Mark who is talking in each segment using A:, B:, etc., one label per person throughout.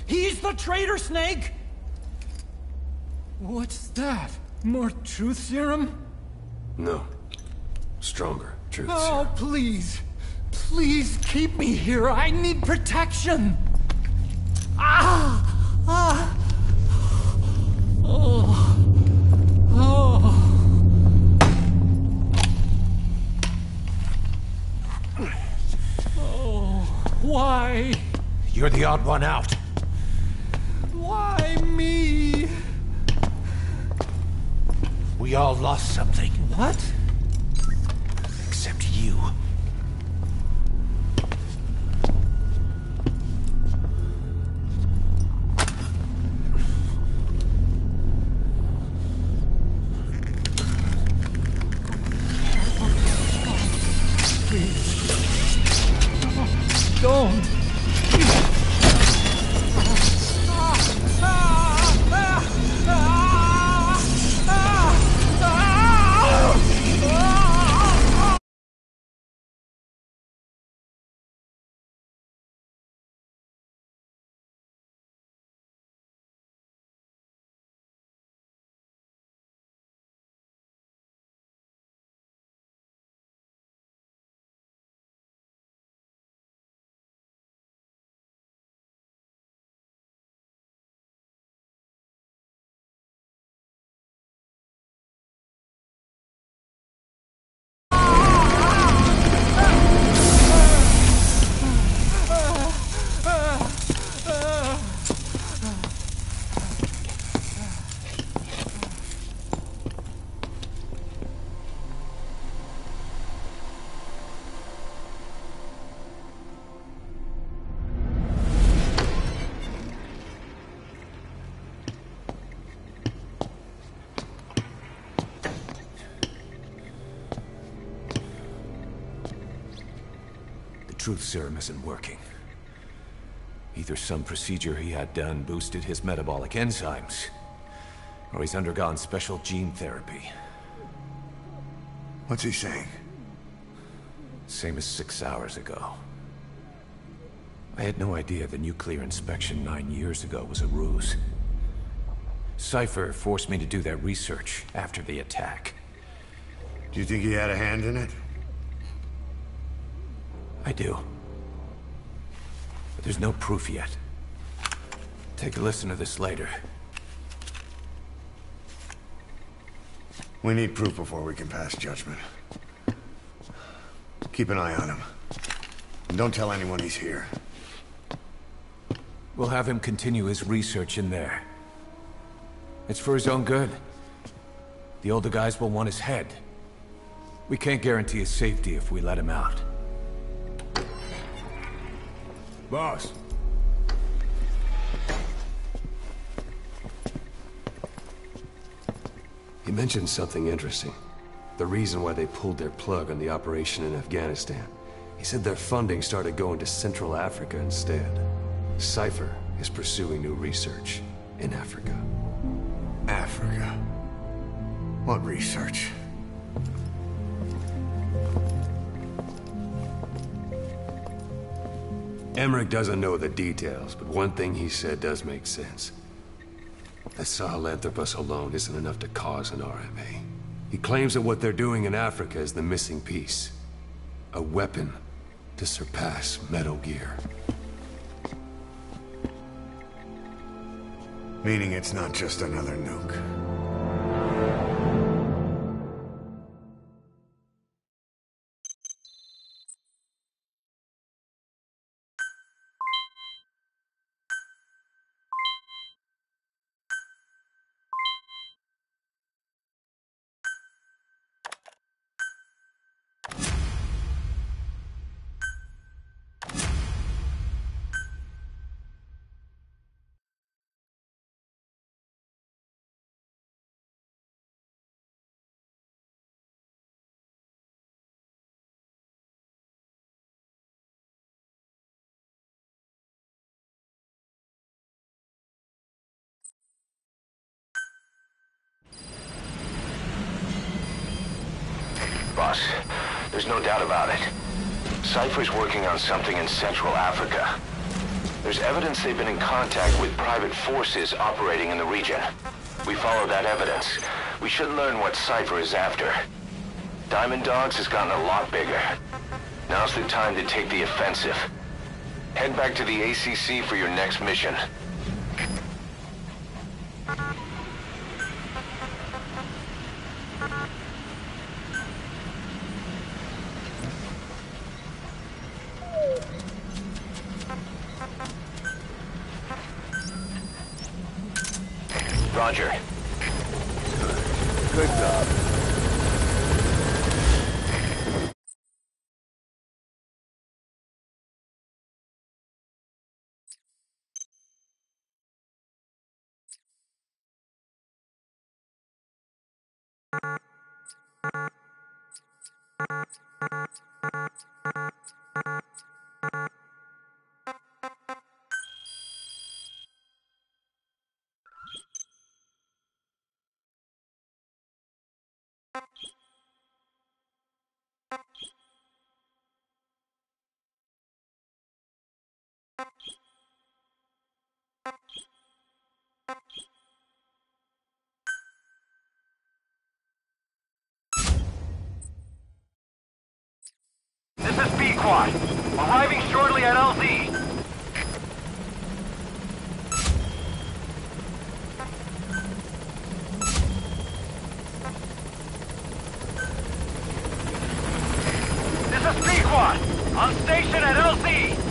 A: He's the traitor, Snake! What's that? More truth serum?
B: No. Stronger truth
A: Oh,
B: serum.
A: please. Please keep me here. I need protection. Ah! Ah! Oh. Oh. Oh. Why?
B: You're the odd one out.
A: Why me?
B: We all lost something.
A: What?
B: Except you.
A: Don't!
B: Truth serum isn't working. Either some procedure he had done boosted his metabolic enzymes, or he's undergone special gene therapy.
C: What's he saying?
B: Same as 6 hours ago. I had no idea the nuclear inspection 9 years ago was a ruse. Cypher forced me to do that research after the attack.
C: Do you think he had a hand in it?
B: I do. But there's no proof yet. Take a listen to this later.
C: We need proof before we can pass judgment. Keep an eye on him. And don't tell anyone he's here.
B: We'll have him continue his research in there. It's for his own good. The older guys will want his head. We can't guarantee his safety if we let him out.
C: Boss.
D: He mentioned something interesting. The reason why they pulled their plug on the operation in Afghanistan. He said their funding started going to Central Africa instead. Cypher is pursuing new research in Africa.
C: Africa? What research?
D: Emmerich doesn't know the details, but one thing he said does make sense. That Sahelanthropus alone isn't enough to cause an RMA. He claims that what they're doing in Africa is the missing piece. A weapon to surpass Metal Gear.
C: Meaning it's not just another nuke.
E: Boss, there's no doubt about it. Cypher's working on something in Central Africa. There's evidence they've been in contact with private forces operating in the region. We follow that evidence. We should learn what Cypher is after. Diamond Dogs has gotten a lot bigger. Now's the time to take the offensive. Head back to the ACC for your next mission. Roger.
C: Good job.
F: This is B-Quad. Arriving shortly at LZ. This is B-Quad. On station at LZ.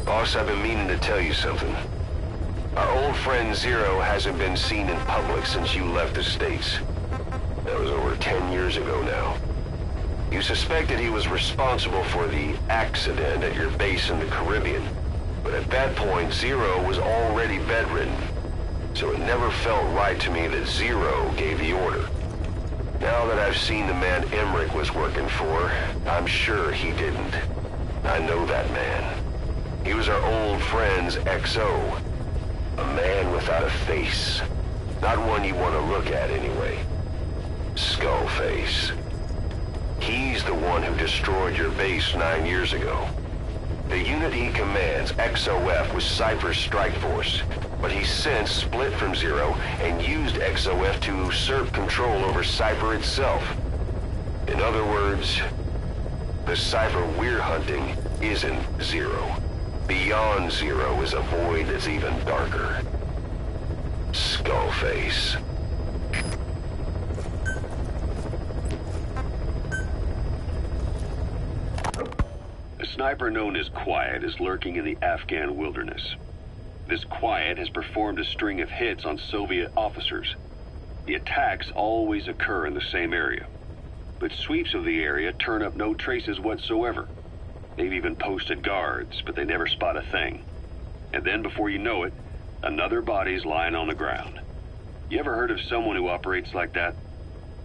E: Boss, I've been meaning to tell you something. Our old friend Zero hasn't been seen in public since you left the States. That was over 10 years ago now. You suspected he was responsible for the accident at your base in the Caribbean. But at that point, Zero was already bedridden. So it never felt right to me that Zero gave the order. Now that I've seen the man Emmerich was working for, I'm sure he didn't. I know that man. He was our old friend's XO. A man without a face. Not one you want to look at anyway. Skullface. He's the one who destroyed your base 9 years ago. The unit he commands, XOF, was Cypher's strike force, but he's since split from Zero and used XOF to usurp control over Cypher itself. In other words, the Cypher we're hunting isn't Zero. Beyond Zero is a void that's even darker. Skullface.
G: A sniper known as Quiet is lurking in the Afghan wilderness. This Quiet has performed a string of hits on Soviet officers. The attacks always occur in the same area, but sweeps of the area turn up no traces whatsoever. They've even posted guards, but they never spot a thing. And then before you know it, another body's lying on the ground. You ever heard of someone who operates like that?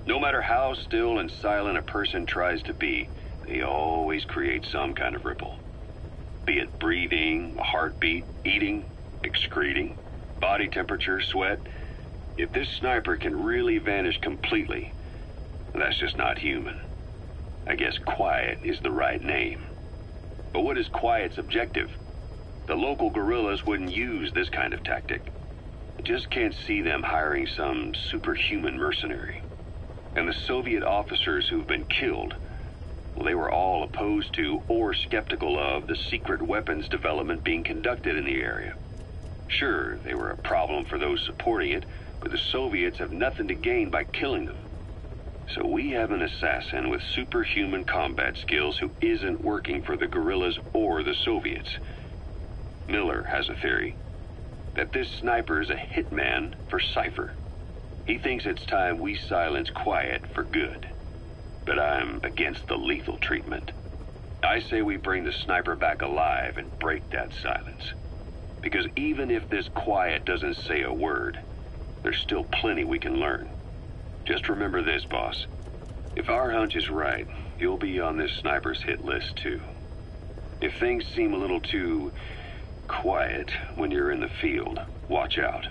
G: No matter how still and silent a person tries to be, they always create some kind of ripple. Be it breathing, a heartbeat, eating, excreting, body temperature, sweat. If this sniper can really vanish completely, that's just not human. I guess Quiet is the right name. But what is Quiet's objective? The local guerrillas wouldn't use this kind of tactic. I just can't see them hiring some superhuman mercenary. And the Soviet officers who've been killed, well, they were all opposed to or skeptical of the secret weapons development being conducted in the area. Sure, they were a problem for those supporting it, but the Soviets have nothing to gain by killing them. So we have an assassin with superhuman combat skills who isn't working for the guerrillas or the Soviets. Miller has a theory that this sniper is a hitman for Cypher. He thinks it's time we silence Quiet for good. But I'm against the lethal treatment. I say we bring the sniper back alive and break that silence. Because even if this Quiet doesn't say a word, there's still plenty we can learn. Just remember this, boss. If our hunch is right, you'll be on this sniper's hit list too. If things seem a little too quiet when you're in the field, watch out.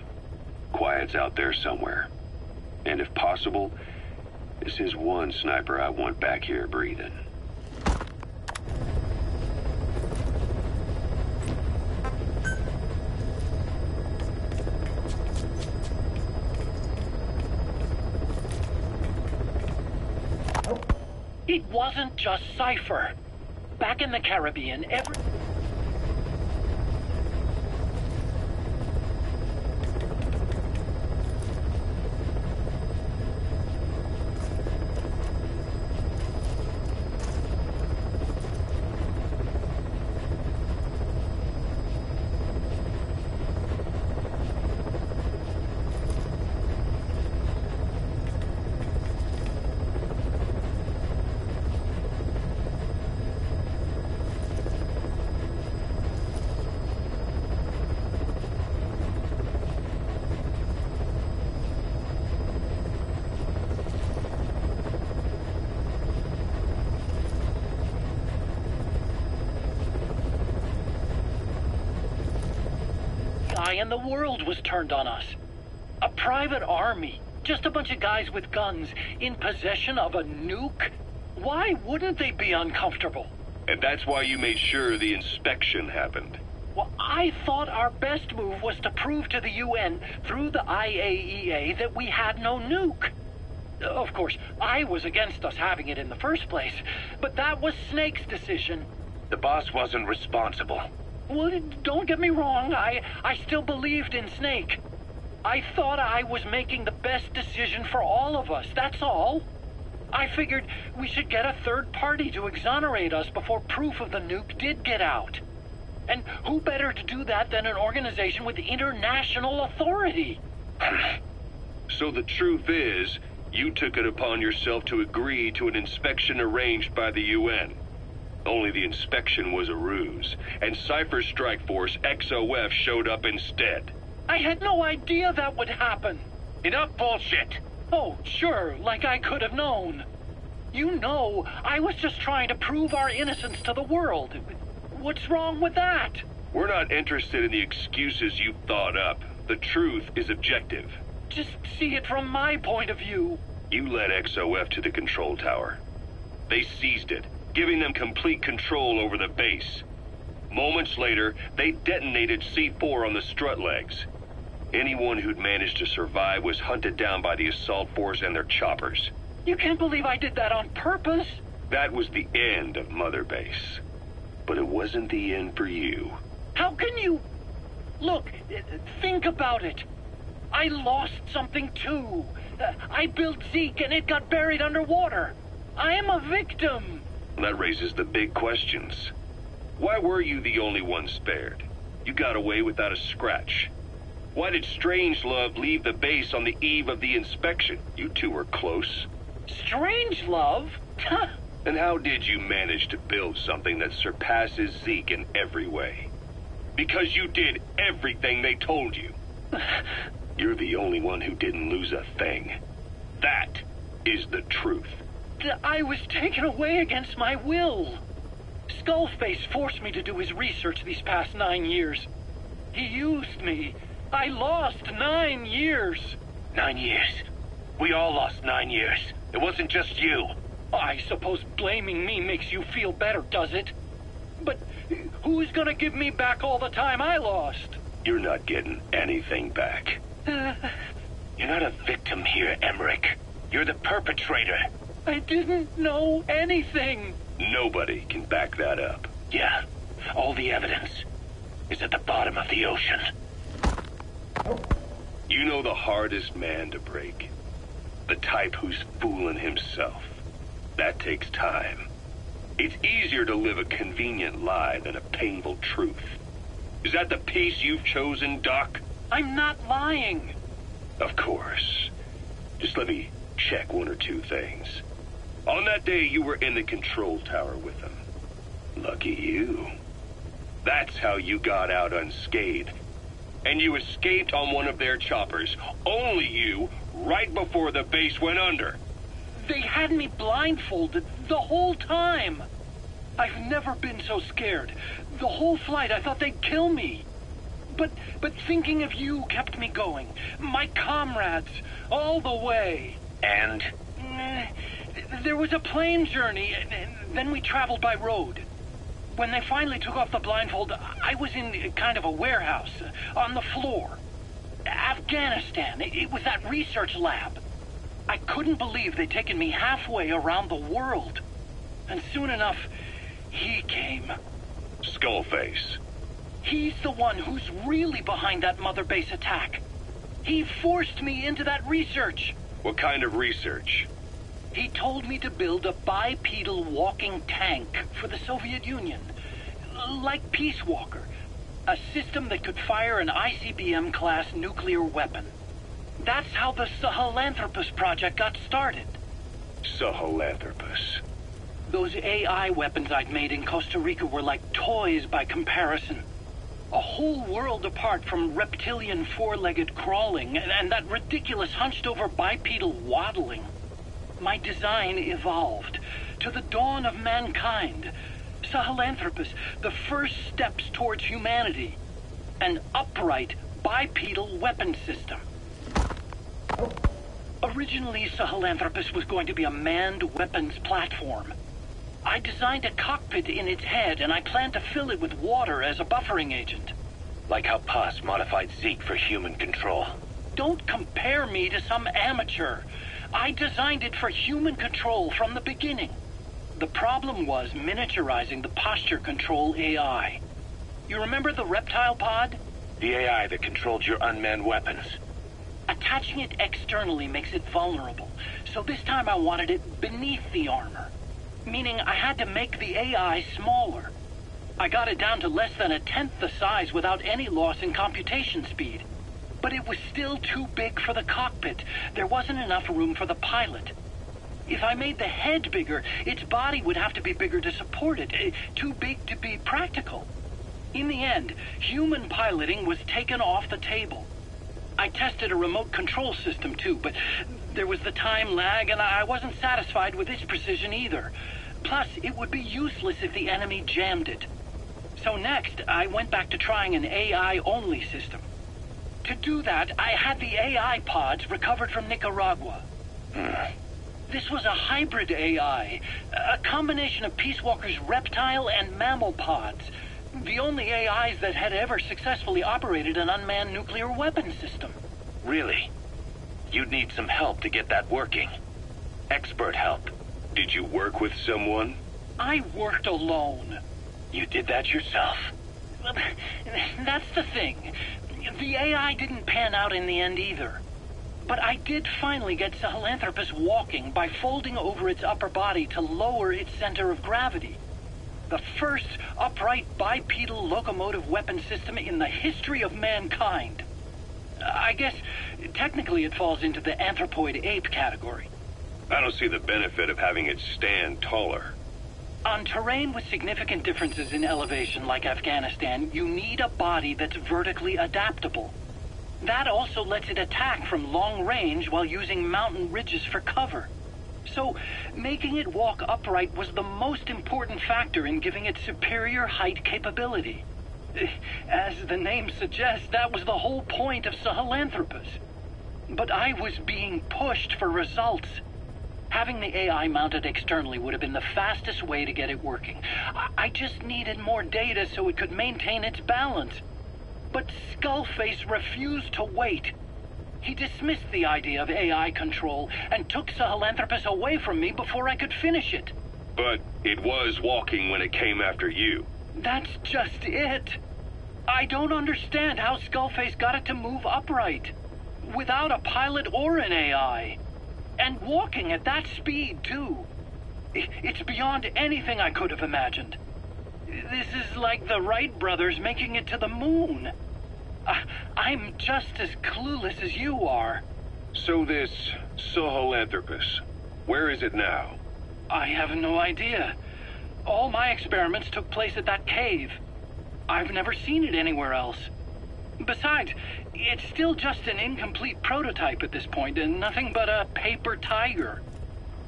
G: Quiet's out there somewhere. And if possible, this is one sniper I want back here breathing.
H: It wasn't just Cypher. Back in the Caribbean, and the world was turned on us. A private army, just a bunch of guys with guns, in possession of a nuke? Why wouldn't they be uncomfortable?
G: And that's why you made sure the inspection happened.
H: Well, I thought our best move was to prove to the UN through the IAEA that we had no nuke. Of course, I was against us having it in the first place, but that was Snake's decision.
F: The boss wasn't responsible.
H: Well, don't get me wrong, I still believed in Snake. I thought I was making the best decision for all of us, that's all. I figured we should get a third party to exonerate us before proof of the nuke did get out. And who better to do that than an organization with international authority?
G: So the truth is, you took it upon yourself to agree to an inspection arranged by the UN. Only the inspection was a ruse, and Cypher's strike force, XOF, showed up instead.
H: I had no idea that would happen.
F: Enough bullshit.
H: Oh, sure, like I could have known. You know, I was just trying to prove our innocence to the world. What's wrong with that?
G: We're not interested in the excuses you thought up. The truth is objective.
H: Just see it from my point of view.
G: You led XOF to the control tower. They seized it, giving them complete control over the base. Moments later, they detonated C4 on the strut legs. Anyone who'd managed to survive was hunted down by the assault force and their choppers.
H: You can't believe I did that on purpose.
G: That was the end of Mother Base. But it wasn't the end for you.
H: How can you... Look, think about it. I lost something too. I built Zeke and it got buried underwater. I am a victim.
G: That raises the big questions. Why were you the only one spared? You got away without a scratch. Why did Strangelove leave the base on the eve of the inspection? You two were close.
H: Strangelove?
G: And how did you manage to build something that surpasses Zeke in every way? Because you did everything they told you. You're the only one who didn't lose a thing. That is the truth.
H: I was taken away against my will. Skullface forced me to do his research these past 9 years. He used me. I lost 9 years.
F: 9 years. We all lost 9 years. It wasn't just you.
H: I suppose blaming me makes you feel better, does it? But who's gonna give me back all the time I lost?
G: You're not getting anything back.
F: You're not a victim here, Emmerich. You're the perpetrator.
H: I didn't know anything.
G: Nobody can back that up.
F: Yeah, all the evidence is at the bottom of the ocean.
G: You know the hardest man to break? The type who's fooling himself. That takes time. It's easier to live a convenient lie than a painful truth. Is that the piece you've chosen, Doc?
H: I'm not lying.
G: Of course. Just let me check one or two things. On that day, you were in the control tower with them. Lucky you. That's how you got out unscathed. And you escaped on one of their choppers. Only you, right before the base went under.
H: They had me blindfolded the whole time. I've never been so scared. The whole flight, I thought they'd kill me. But thinking of you kept me going. My comrades, all the way.
F: And?
H: There was a plane journey, and then we traveled by road. When they finally took off the blindfold, I was in kind of a warehouse, on the floor. Afghanistan, it was that research lab. I couldn't believe they'd taken me halfway around the world. And soon enough, he came.
G: Skullface.
H: He's the one who's really behind that Mother Base attack. He forced me into that research.
G: What kind of research?
H: He told me to build a bipedal walking tank for the Soviet Union. Like Peace Walker. A system that could fire an ICBM-class nuclear weapon. That's how the Sahelanthropus project got started.
G: Sahelanthropus.
H: Those AI weapons I'd made in Costa Rica were like toys by comparison. A whole world apart from reptilian four-legged crawling and that ridiculous hunched-over bipedal waddling. My design evolved to the dawn of mankind. Sahelanthropus, the first steps towards humanity. An upright bipedal weapon system. Originally, Sahelanthropus was going to be a manned weapons platform. I designed a cockpit in its head, and I planned to fill it with water as a buffering agent.
F: Like how Paz modified Zeke for human control.
H: Don't compare me to some amateur. I designed it for human control from the beginning. The problem was miniaturizing the posture control AI. You remember the reptile pod?
F: The AI that controlled your unmanned weapons.
H: Attaching it externally makes it vulnerable, so this time I wanted it beneath the armor. Meaning I had to make the AI smaller. I got it down to less than 1/10 the size without any loss in computation speed. But it was still too big for the cockpit. There wasn't enough room for the pilot. If I made the head bigger, its body would have to be bigger to support it. Too big to be practical. In the end, human piloting was taken off the table. I tested a remote control system too, but there was the time lag, and I wasn't satisfied with its precision either. Plus, it would be useless if the enemy jammed it. So next, I went back to trying an AI-only system. To do that, I had the AI pods recovered from Nicaragua. This was a hybrid AI, a combination of Peace Walker's reptile and mammal pods. The only AIs that had ever successfully operated an unmanned nuclear weapon system.
E: Really? You'd need some help to get that working. Expert help.
G: Did you work with someone?
H: I worked alone.
E: You did that yourself?
H: That's the thing. The AI didn't pan out in the end either. But I did finally get Sahelanthropus walking by folding over its upper body to lower its center of gravity. The first upright bipedal locomotive weapon system in the history of mankind. I guess technically it falls into the anthropoid ape category.
G: I don't see the benefit of having it stand taller.
H: On terrain with significant differences in elevation like Afghanistan, you need a body that's vertically adaptable. That also lets it attack from long range while using mountain ridges for cover. So, making it walk upright was the most important factor in giving it superior height capability. As the name suggests, that was the whole point of Sahelanthropus. But I was being pushed for results. Having the AI mounted externally would have been the fastest way to get it working. I just needed more data so it could maintain its balance. But Skullface refused to wait. He dismissed the idea of AI control and took Sahelanthropus away from me before I could finish it.
G: But it was walking when it came after you.
H: That's just it. I don't understand how Skullface got it to move upright, without a pilot or an AI. And walking at that speed, too. It's beyond anything I could have imagined. This is like the Wright brothers making it to the moon. I'm just as clueless as you are.
G: So this Sahelanthropus, where is it now?
H: I have no idea. All my experiments took place at that cave. I've never seen it anywhere else. Besides, it's still just an incomplete prototype at this point, and nothing but a paper tiger.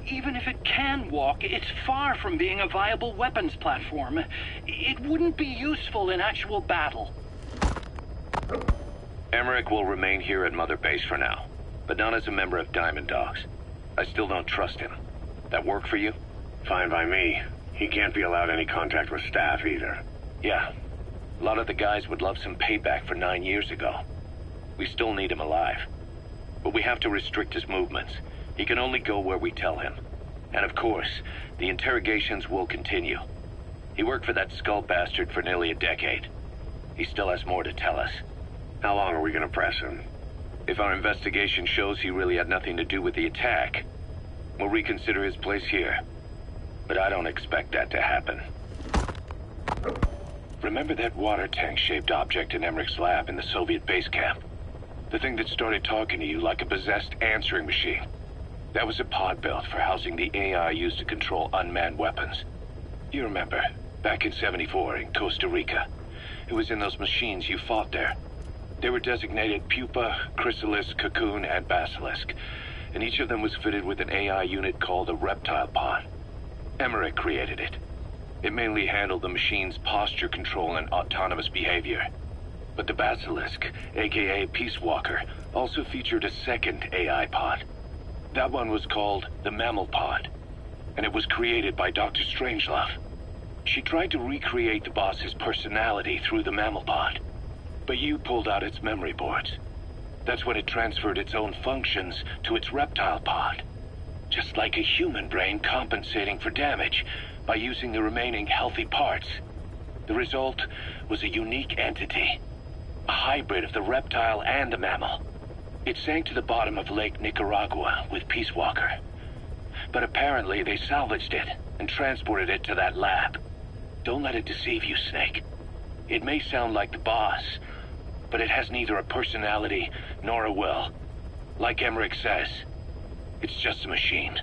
H: Even if it can walk, it's far from being a viable weapons platform. It wouldn't be useful in actual battle.
E: Emmerich will remain here at Mother Base for now, but not as a member of Diamond Dogs. I still don't trust him. That work for you?
G: Fine by me. He can't be allowed any contact with staff either.
E: Yeah. A lot of the guys would love some payback for 9 years ago. We still need him alive. But we have to restrict his movements. He can only go where we tell him. And of course, the interrogations will continue. He worked for that skull bastard for nearly a decade. He still has more to tell us.
G: How long are we gonna press him?
E: If our investigation shows he really had nothing to do with the attack, we'll reconsider his place here. But I don't expect that to happen. Remember that water tank-shaped object in Emmerich's lab in the Soviet base camp? The thing that started talking to you like a possessed answering machine. That was a pod built for housing the AI used to control unmanned weapons. You remember, back in '74 in Costa Rica. It was in those machines you fought there. They were designated Pupa, Chrysalis, Cocoon, and Basilisk, and each of them was fitted with an AI unit called a reptile pod. Emmerich created it. It mainly handled the machine's posture control and autonomous behavior. But the Basilisk, aka Peace Walker, also featured a second AI pod. That one was called the Mammal Pod, and it was created by Dr. Strangelove. She tried to recreate the boss's personality through the Mammal Pod, but you pulled out its memory boards. That's when it transferred its own functions to its reptile pod. Just like a human brain compensating for damage by using the remaining healthy parts. The result was a unique entity, a hybrid of the reptile and the mammal. It sank to the bottom of Lake Nicaragua with Peace Walker. But apparently they salvaged it and transported it to that lab.
G: Don't let it deceive you, Snake. It may sound like the boss, but it has neither a personality nor a will. Like Emmerich says, it's just a machine.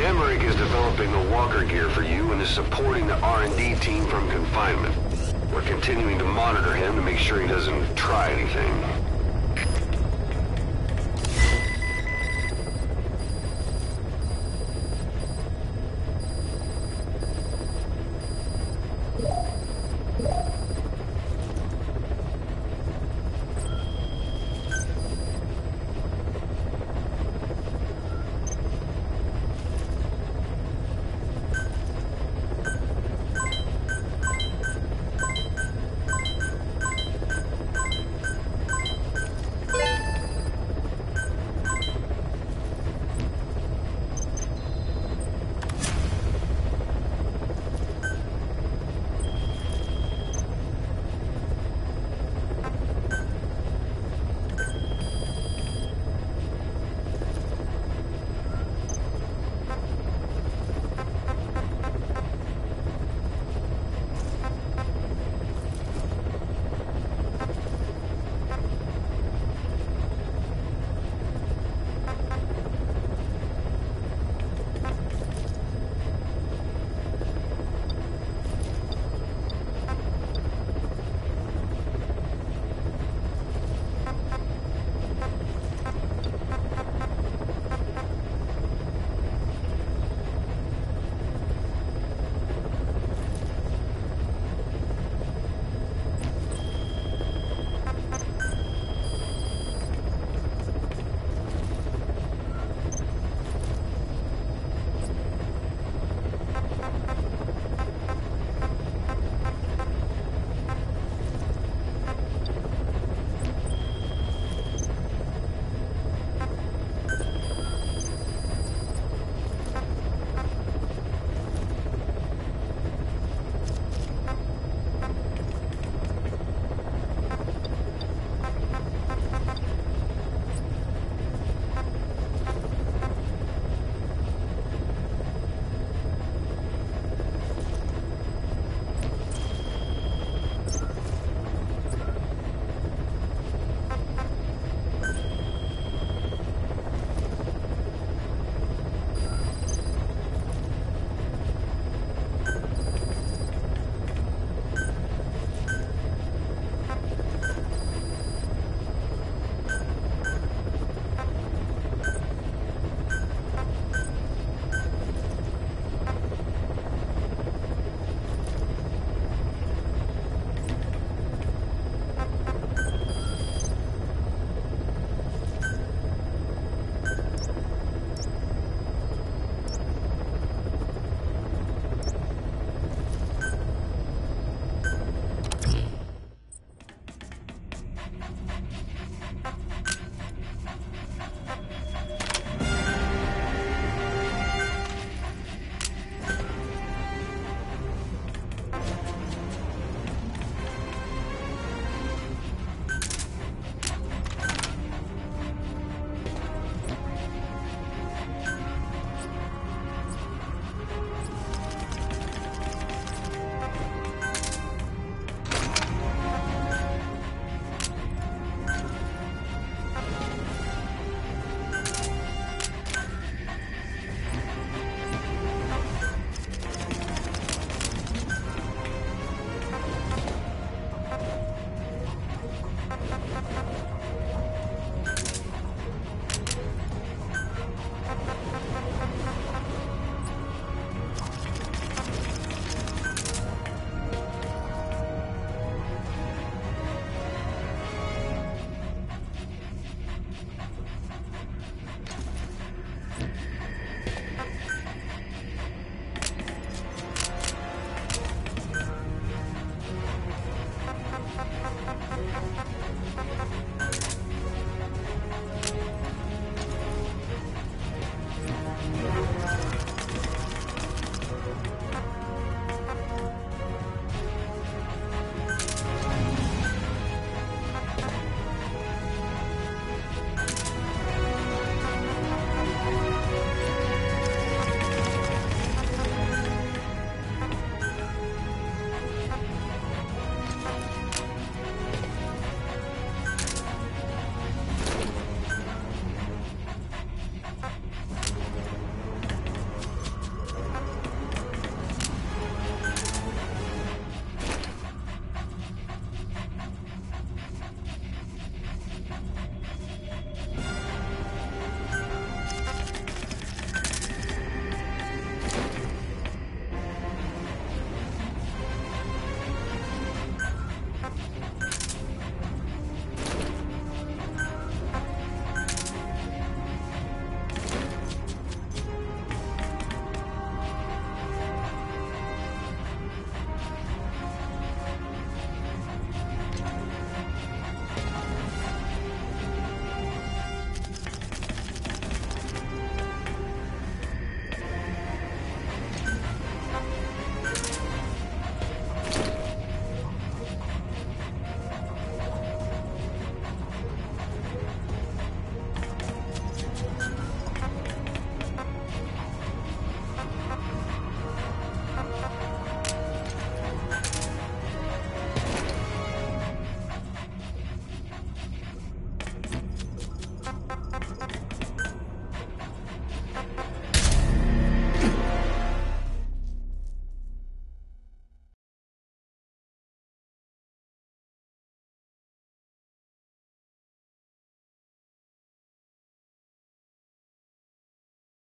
D: Emmerich is developing the walker gear for you and is supporting the R&D team from confinement. We're continuing to monitor him to make sure he doesn't try anything.